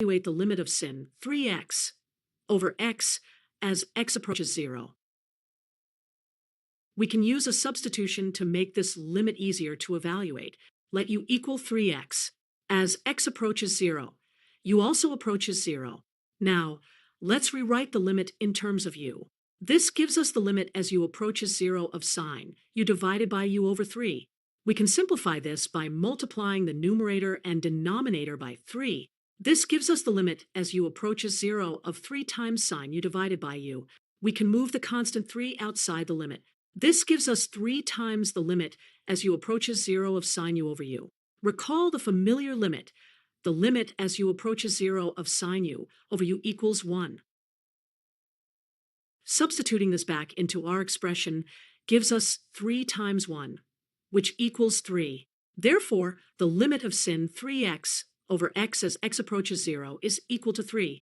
evaluate the limit of sin 3x over x as x approaches 0. We can use a substitution to make this limit easier to evaluate. Let u equal 3x. As x approaches 0, u also approaches 0. Now, let's rewrite the limit in terms of u. This gives us the limit as u approaches 0 of sine u divided by u over 3. We can simplify this by multiplying the numerator and denominator by 3. This gives us the limit as u approaches 0 of 3 times sine u divided by u. We can move the constant 3 outside the limit. This gives us 3 times the limit as u approaches 0 of sine u over u. Recall the familiar limit. The limit as u approaches 0 of sine u over u equals 1. Substituting this back into our expression gives us 3 times 1, which equals 3. Therefore, the limit of sin 3x over x as x approaches 0 is equal to 3.